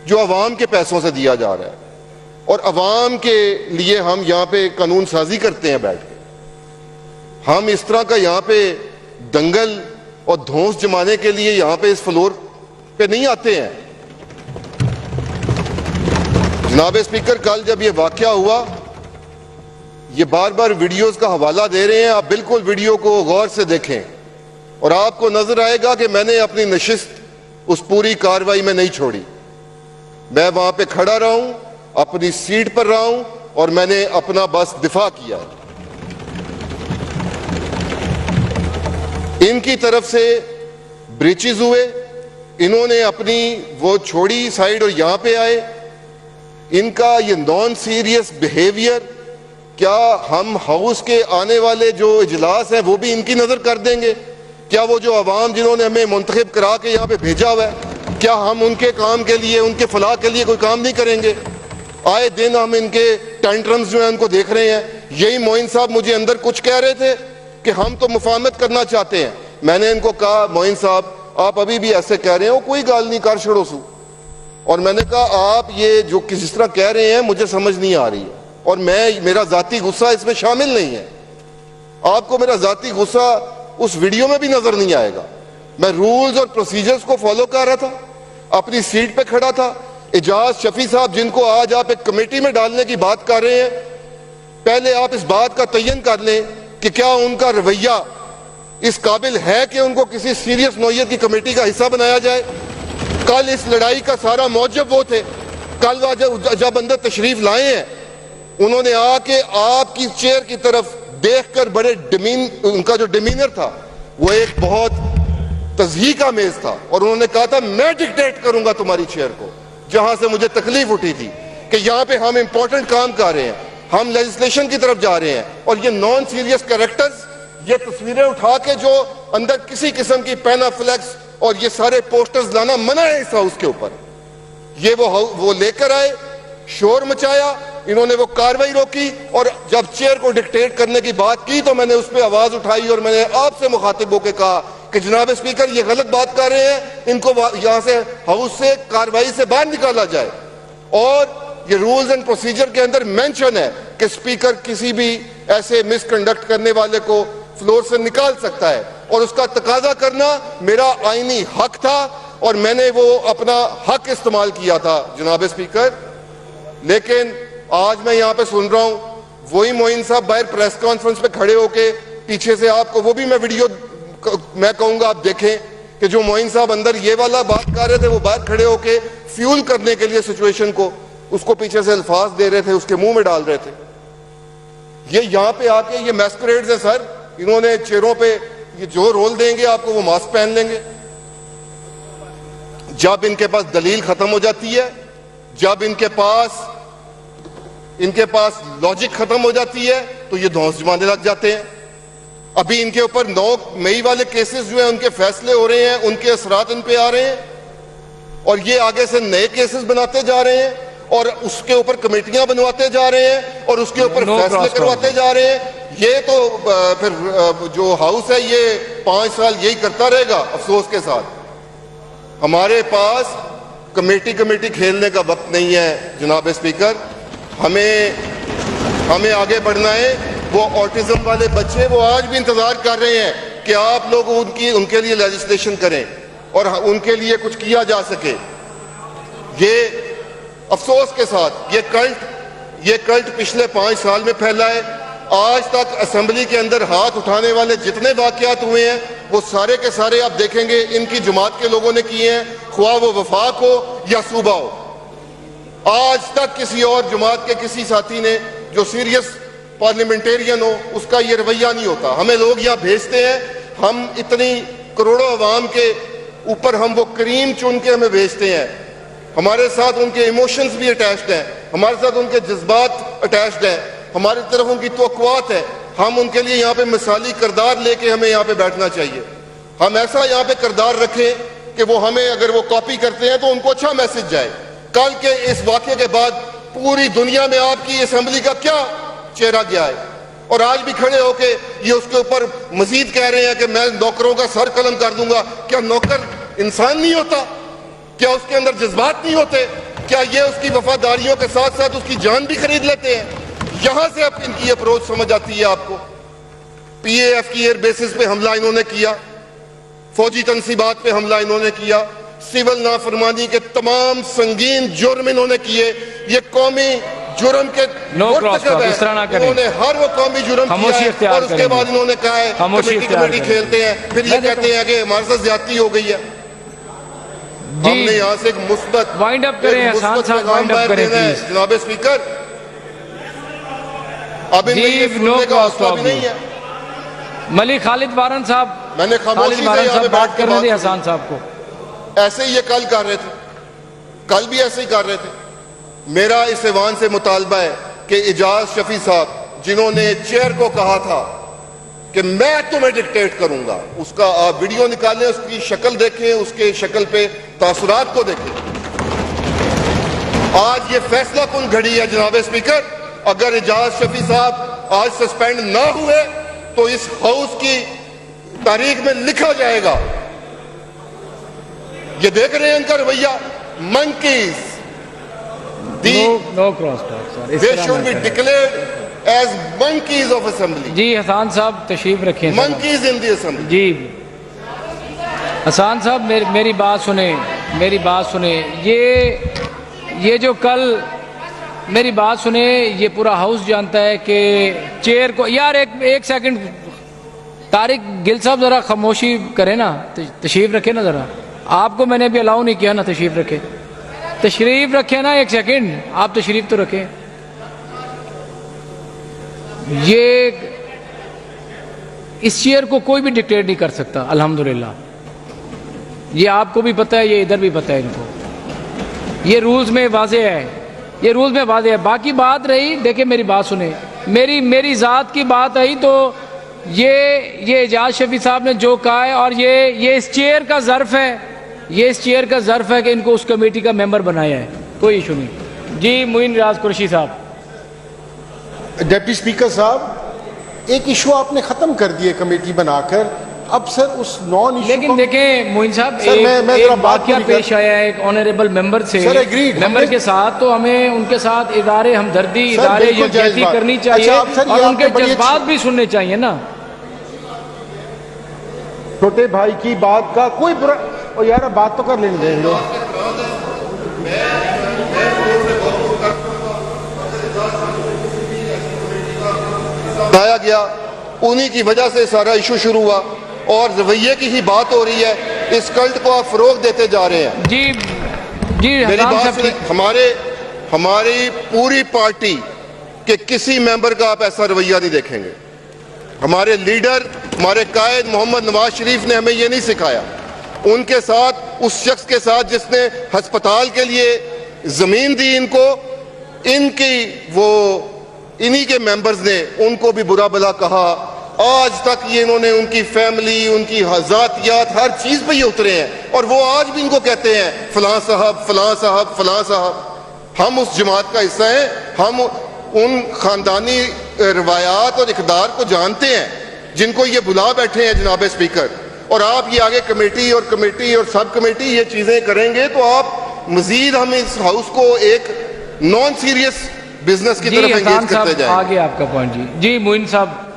जो अवाम के पैसों से दिया जा रहा है, और अवाम के लिए हम यहाँ पे कानून साजी करते हैं बैठ के। हम इस तरह का यहाँ पे दंगल और धौंस जमाने के लिए यहाँ पे इस फ्लोर पे नहीं आते हैं। जनाब स्पीकर, कल जब ये वाकया हुआ, ये बार बार वीडियोस का हवाला दे रहे हैं, आप बिल्कुल वीडियो को गौर से देखें और आपको नजर आएगा कि मैंने अपनी नशिस्त उस पूरी कार्रवाई में नहीं छोड़ी। मैं वहां पे खड़ा रहा हूं, अपनी सीट पर रहा हूं और मैंने अपना बस दिफा किया। इनकी तरफ से ब्रीचेस हुए, इन्होंने अपनी वो छोड़ी साइड और यहां पे आए। इनका ये नॉन सीरियस बिहेवियर, क्या हम हाउस के आने वाले जो इजलास हैं वो भी इनकी नजर कर देंगे? क्या वो जो अवाम जिन्होंने हमें मुंतखब करा के यहाँ पे भेजा हुआ है, क्या हम उनके काम के लिए, उनके फलाह के लिए कोई काम नहीं करेंगे? आए दिन हम इनके टेंट्रम्स जो है उनको देख रहे हैं। यही मोइन साहब मुझे अंदर कुछ कह रहे थे कि हम तो मुफाहमत करना चाहते हैं। मैंने इनको कहा, मोइन साहब आप अभी भी ऐसे कह रहे हो, कोई गाल नहीं कर छोड़ो सू। और मैंने कहा आप ये जो किस तरह कह रहे हैं मुझे समझ नहीं आ रही है, और मेरा जाती गुस्सा इसमें शामिल नहीं है। आपको मेरा जाती गुस्सा उस वीडियो में भी नजर नहीं आएगा। मैं रूल्स और प्रोसीजर्स को फॉलो कर रहा था, अपनी सीट पे खड़ा था। एजाज शफी साहब जिनको आज आप एक कमेटी में डालने की बात कर रहे हैं, पहले आप इस बात का तयन कर लें कि क्या उनका रवैया इस काबिल है कि उनको किसी सीरियस नौयत की कमेटी का हिस्सा बनाया जाए। कल इस लड़ाई का सारा मौजब वो थे। कल जब अंदर तशरीफ लाए हैं, उन्होंने आके आपकी चेयर की तरफ देखकर बड़े उनका जो डिमीनर था वो एक बहुत तज़हीक आमेज था, और उन्होंने कहा था मैं डिक्टेट करूंगा तुम्हारी चेयर को। जहां से मुझे तकलीफ उठी थी कि यहां पे हम इंपॉर्टेंट काम कर रहे हैं, हम लेजिस्लेशन की तरफ जा रहे हैं, और ये नॉन सीरियस कैरेक्टर्स ये तस्वीरें उठा के जो अंदर किसी किस्म की पैनाफ्लेक्स और ये सारे पोस्टर्स लाना मना है इस हाउस के ऊपर, ये वो लेकर आए, शोर मचाया, इन्होंने वो कार्रवाई रोकी। और जब चेयर को डिक्टेट करने की बात की तो मैंने उस पर आवाज उठाई और मैंने आपसे मुखातिब होकर कहा कि जनाब स्पीकर ये गलत बात कर रहे हैं, इनको यहां से हाउस से कार्रवाई से बाहर निकाला जाए। और ये रूल्स एंड प्रोसीजर के अंदर मेंशन है कि स्पीकर किसी भी ऐसे मिसकंडक्ट करने वाले को फ्लोर से निकाल सकता है, और उसका तकाजा करना मेरा आईनी हक था और मैंने वो अपना हक इस्तेमाल किया था जनाब स्पीकर। लेकिन आज मैं यहां पे सुन रहा हूं वही मोइन साहब बाहर प्रेस कॉन्फ्रेंस पे खड़े होके पीछे से आपको वो भी मैं वीडियो मैं कहूंगा आप देखें कि जो मोइन साहब अंदर ये वाला बात कर रहे थे वो बाहर खड़े होके फ्यूल करने के लिए सिचुएशन को उसको पीछे से अल्फाज दे रहे थे, उसके मुंह में डाल रहे थे। ये यहां पे आके ये मैस्करेड्स है सर, इन्होंने चेहरों पे ये जो रोल देंगे आपको वो मास्क पहन लेंगे। जब इनके पास दलील खत्म हो जाती है, जब इनके पास लॉजिक खत्म हो जाती है तो ये धौंस जमाने लग जाते हैं। अभी इनके ऊपर 9 मई वाले केसेस जो हैं उनके फैसले हो रहे हैं, उनके असरात इन पे आ रहे हैं, और ये आगे से नए केसेस बनाते जा रहे हैं और उसके ऊपर कमेटियां बनवाते जा रहे हैं और उसके ऊपर फैसले करवाते जा रहे हैं। ये तो फिर जो हाउस है ये 5 साल यही करता रहेगा। अफसोस के साथ हमारे पास कमेटी खेलने का वक्त नहीं है जनाब स्पीकर। हमें आगे बढ़ना है। वो ऑटिज्म वाले बच्चे वो आज भी इंतजार कर रहे हैं कि आप लोग उनके लिए लेजिस्लेशन करें और उनके लिए कुछ किया जा सके। ये अफसोस के साथ ये कल्ट पिछले 5 साल में फैला है। आज तक असेंबली के अंदर हाथ उठाने वाले जितने वाकयात हुए हैं वो सारे के सारे आप देखेंगे इनकी जमात के लोगों ने किए हैं, ख्वाह वो वफाक हो या सूबा हो। आज तक किसी और जमात के किसी साथी ने जो सीरियस पार्लियामेंटेरियन हो उसका ये रवैया नहीं होता। हमें लोग यहाँ भेजते हैं, हम इतनी करोड़ों अवाम के ऊपर हम वो करीम चुन के हमें भेजते हैं। हमारे साथ उनके इमोशंस भी अटैच्ड हैं, हमारे साथ उनके जज्बात अटैच्ड हैं, हमारी तरफ उनकी तवक्कुआत है। हम उनके लिए यहाँ पे मिसाली किरदार लेके हमें यहाँ पे बैठना चाहिए। हम ऐसा यहाँ पे किरदार रखें कि वो हमें अगर वो कॉपी करते हैं तो उनको अच्छा मैसेज जाए। कल के इस वाक़े के बाद पूरी दुनिया में आपकी असेंबली का क्या चेहरा गया है, और आज भी खड़े होके ये उसके ऊपर मजीद कह रहे हैं कि मैं नौकरों का सर कलम कर दूंगा। क्या नौकर इंसान नहीं होता? क्या उसके अंदर जज्बात नहीं होते? क्या ये उसकी वफादारियों के साथ साथ उसकी जान भी खरीद लेते हैं? यहां से अब इनकी अप्रोच समझ आती है आपको। पीएएफ की एयर बेसिस पे हमला इन्होंने किया, फौजी तनसीबात पे हमला इन्होंने किया, सिविल नाफरमानी के तमाम संगीन जुर्म इन्होंने किए। ये कौमी जुर्म के इन्होंने हर वो कौमी जुर्म किया है और उसके बाद इन्होंने कहा है कमेटी खेलते हैं, फिर ये कहते हैं कि हमारे साथ ज्यादती हो गई है। हमने यहाँ से एक मुस्बत वाइंड अप करें हसन साहब, वाइंड अप करें प्लीज जनाब स्पीकर। अब इनमें ये सुनने का हौसला भी नहीं है। मलिक खालिद वारन साहब, मैंने खामोशी से यहाँ पे बात कर रहे थे हसन साहब को। ऐसे ही ये कल कर रहे थे, कल भी ऐसे ही कर रहे थे। मेरा इस ऐवान से मुतालबा है कि इजाज शफी साहब जिन्होंने चेयर को कहा था कि मैं तुम्हें डिक्टेट करूंगा, उसका आप वीडियो निकालें, उसकी शक्ल देखें, उसके शक्ल पे तासुरात को देखें। आज ये फैसला कौन घड़ी है जनाब स्पीकर? अगर इजाज शफी साहब आज सस्पेंड ना हुए तो इस हाउस की तारीख में लिखा जाएगा। ये देख रहे हैं इनका रवैया, monkeys, no cross talk, they should be declared as monkeys of assembly. जी हसन साहब तशरीफ रखें। Monkeys in the assembly. जी हसन साहब मेरी बात सुने, मेरी बात सुने। ये जो कल मेरी बात सुने, ये पूरा हाउस जानता है कि चेयर को यार एक सेकंड तारिक गिल साहब जरा खामोशी करें ना, तशरीफ रखे ना जरा। आपको मैंने अभी अलाउ नहीं किया ना, तशरीफ रखे, तशरीफ रखे ना, एक सेकंड आप तशरीफ तो रखें। ये इस चेयर को कोई भी डिक्टेट नहीं कर सकता अल्हम्दुलिल्लाह। ये आपको भी पता है, ये इधर भी पता है इनको। ये रूल्स में वाज़े है, ये रूल्स में वाज़े है। बाकी बात रही, देखिए मेरी बात सुने, मेरी ज़ात की बात आई तो ये एजाज शफी साहब ने जो कहा है, और ये इस चेयर का ज़र्फ है, ये इस चेयर का ज़र्फ है कि इनको उस कमेटी का मेंबर बनाया है, कोई इशू नहीं। जी मोइन राज कुरैशी साहब। डिप्टी स्पीकर साहब, एक इशू आपने ख़त्म कर दिए कमेटी बनाकर, अब सर उस नॉन इशू। लेकिन देखें मोइन साहब, एक बात क्या पेश आया है एक ऑनरेबल मेंबर से, मेंबर के साथ, तो हमें उनके साथ इदारे हमदर्दी, इदारे यकजहती करनी चाहिए। अच्छा, और उनके जज्बात भी सुनने चाहिए ना। छोटे भाई की बात का कोई बुरा, और यार बात तो कर लेने देंगे। बताया गया, उन्हीं की वजह से सारा इशू शुरू हुआ और रवैये की ही बात हो रही है। इस कल्ट को आप फरोग देते जा रहे हैं। जी मेरी बात सुनिए, हमारी पूरी पार्टी के किसी मेंबर का आप ऐसा रवैया नहीं देखेंगे। हमारे लीडर, हमारे कायद मोहम्मद नवाज शरीफ ने हमें यह नहीं सिखाया। उनके साथ, उस शख्स के साथ जिसने अस्पताल के लिए जमीन दी इनको, इन्हीं के मेंबर्स ने उनको भी बुरा भला कहा। आज तक ये इन्होंने उनकी फैमिली, उनकी ज़ातियात, हर चीज पे ये उतरे हैं और वो आज भी इनको कहते हैं फलां साहब, फलां साहब, फलां साहब। हम उस जमात का हिस्सा हैं, हम उन खानदानी रवायात और इक़दार को जानते हैं जिनको ये बुला बैठे हैं जनाब स्पीकर। और आप ये आगे कमेटी और सब कमेटी ये चीजें करेंगे तो आप मजीद हम इस हाउस को एक नॉन सीरियस बिजनेस की तरफ एंगेज करते जाएंगे। आगे आपका पॉइंट जी मोइन साहब।